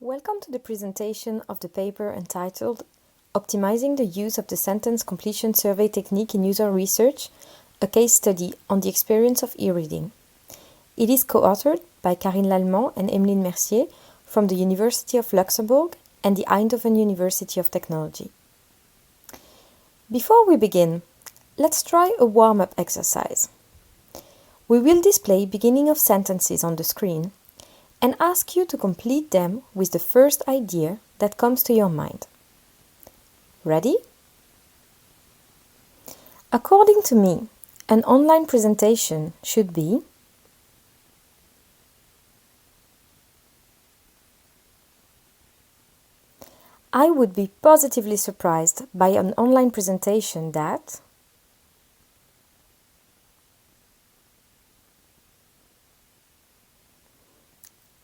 Welcome to the presentation of the paper entitled Optimizing the Use of the Sentence Completion Survey Technique in User Research, a case study on the experience of e-reading. It is co-authored by Carine Lallemand and Emeline Mercier from the University of Luxembourg and the Eindhoven University of Technology. Before we begin, let's try a warm-up exercise. We will display beginning of sentences on the screen and ask you to complete them with the first idea that comes to your mind. Ready? According to me, an online presentation should be I would be positively surprised by an online presentation that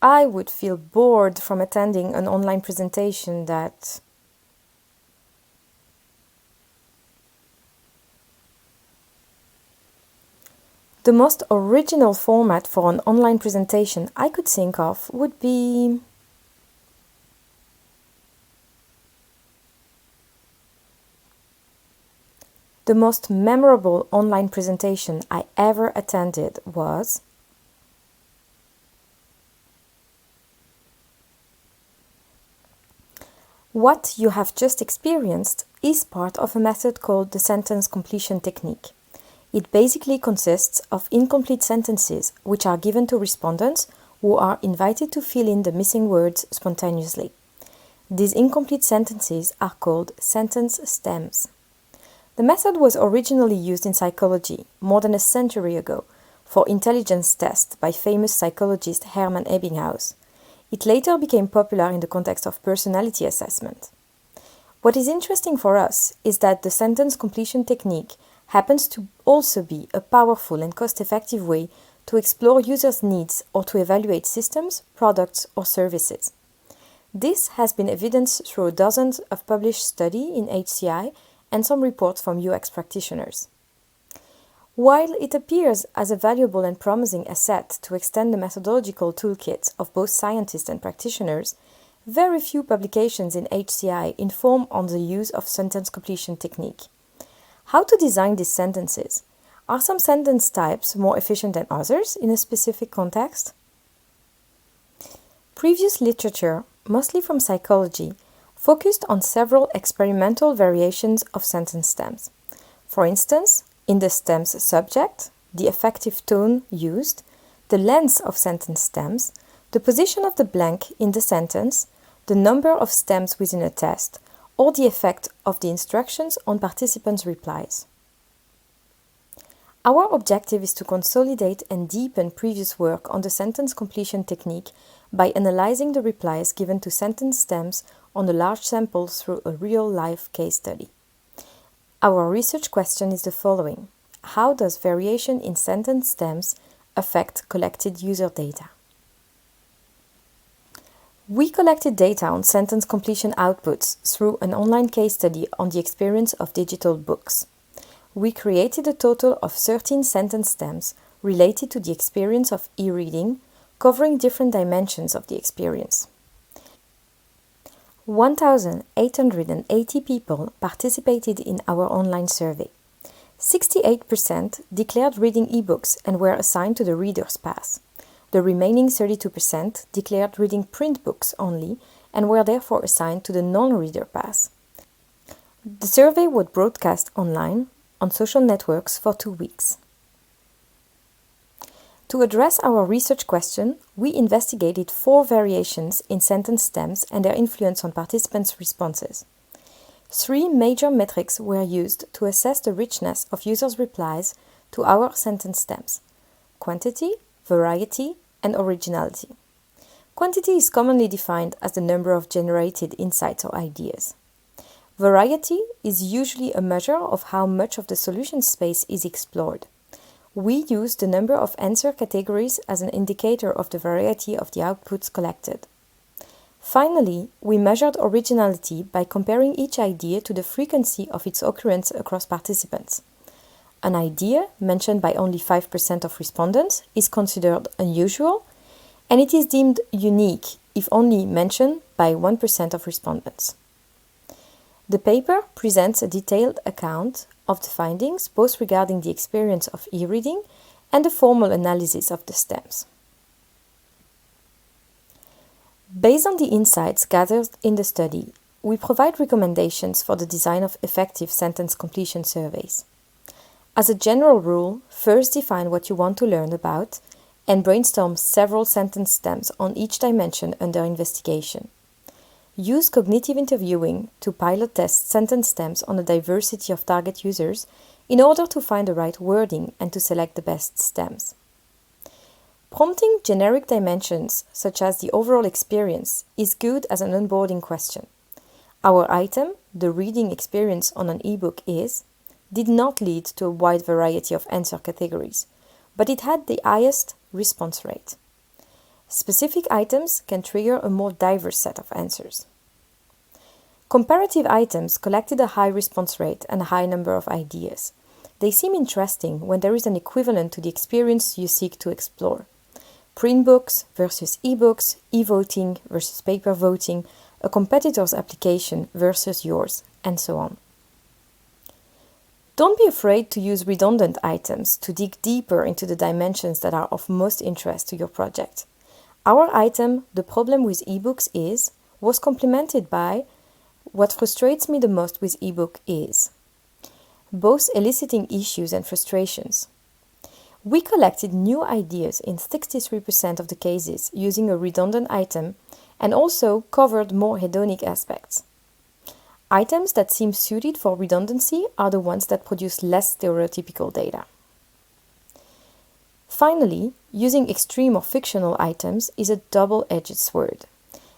I would feel bored from attending an online presentation that the most original format for an online presentation I could think of would be the most memorable online presentation I ever attended was What you have just experienced is part of a method called the sentence completion technique. It basically consists of incomplete sentences which are given to respondents who are invited to fill in the missing words spontaneously. These incomplete sentences are called sentence stems. The method was originally used in psychology more than a century ago for intelligence tests by famous psychologist Hermann Ebbinghaus. It later became popular in the context of personality assessment. What is interesting for us is that the sentence completion technique happens to also be a powerful and cost-effective way to explore users' needs or to evaluate systems, products, or services. This has been evidenced through dozens of published studies in SIGCHI and some reports from UX practitioners. While it appears as a valuable and promising asset to extend the methodological toolkit of both scientists and practitioners, very few publications in SIGCHI inform on the use of sentence completion technique. How to design these sentences? Are some sentence types more efficient than others in a specific context? Previous literature, mostly from psychology, focused on several experimental variations of sentence stems. For instance, in the stem's subject, the effective tone used, the length of sentence stems, the position of the blank in the sentence, the number of stems within a test, or the effect of the instructions on participants' replies. Our objective is to consolidate and deepen previous work on the sentence completion technique by analyzing the replies given to sentence stems on a large sample through a real-life case study. Our research question is the following: how does variation in sentence stems affect collected user data? We collected data on sentence completion outputs through an online case study on the experience of digital books. We created a total of 13 sentence stems related to the experience of e-reading, covering different dimensions of the experience. 1,880 people participated in our online survey. 68% declared reading ebooks and were assigned to the Reader's Pass. The remaining 32% declared reading print books only and were therefore assigned to the non-Reader Pass. The survey was broadcast online on social networks for 2 weeks. To address our research question, we investigated 4 variations in sentence stems and their influence on participants' responses. 3 major metrics were used to assess the richness of users' replies to our sentence stems: quantity, variety, and originality. Quantity is commonly defined as the number of generated insights or ideas. Variety is usually a measure of how much of the solution space is explored. We use the number of answer categories as an indicator of the variety of the outputs collected. Finally, we measured originality by comparing each idea to the frequency of its occurrence across participants. An idea mentioned by only 5% of respondents is considered unusual, and it is deemed unique if only mentioned by 1% of respondents. The paper presents a detailed account of the findings, both regarding the experience of e-reading and the formal analysis of the stems. Based on the insights gathered in the study, we provide recommendations for the design of effective sentence completion surveys. As a general rule, first define what you want to learn about and brainstorm several sentence stems on each dimension under investigation. Use cognitive interviewing to pilot test sentence stems on a diversity of target users in order to find the right wording and to select the best stems. Prompting generic dimensions, such as the overall experience, is good as an onboarding question. Our item, the reading experience on an ebook did not lead to a wide variety of answer categories, but it had the highest response rate. Specific items can trigger a more diverse set of answers. Comparative items collected a high response rate and a high number of ideas. They seem interesting when there is an equivalent to the experience you seek to explore. Print books versus e-books, e-voting versus paper voting, a competitor's application versus yours, and so on. Don't be afraid to use redundant items to dig deeper into the dimensions that are of most interest to your project. Our item, The Problem with eBooks was complemented by What Frustrates Me the Most with eBook both eliciting issues and frustrations. We collected new ideas in 63% of the cases using a redundant item and also covered more hedonic aspects. Items that seem suited for redundancy are the ones that produce less stereotypical data. Finally, using extreme or fictional items is a double-edged sword.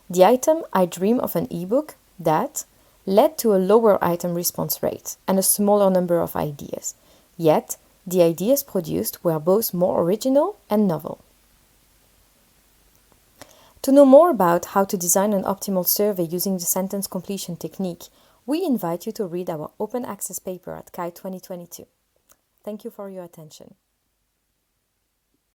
The item I Dream of an ebook that led to a lower item response rate and a smaller number of ideas, yet the ideas produced were both more original and novel. To know more about how to design an optimal survey using the sentence completion technique, we invite you to read our open access paper at SIGCHI 2022. Thank you for your attention.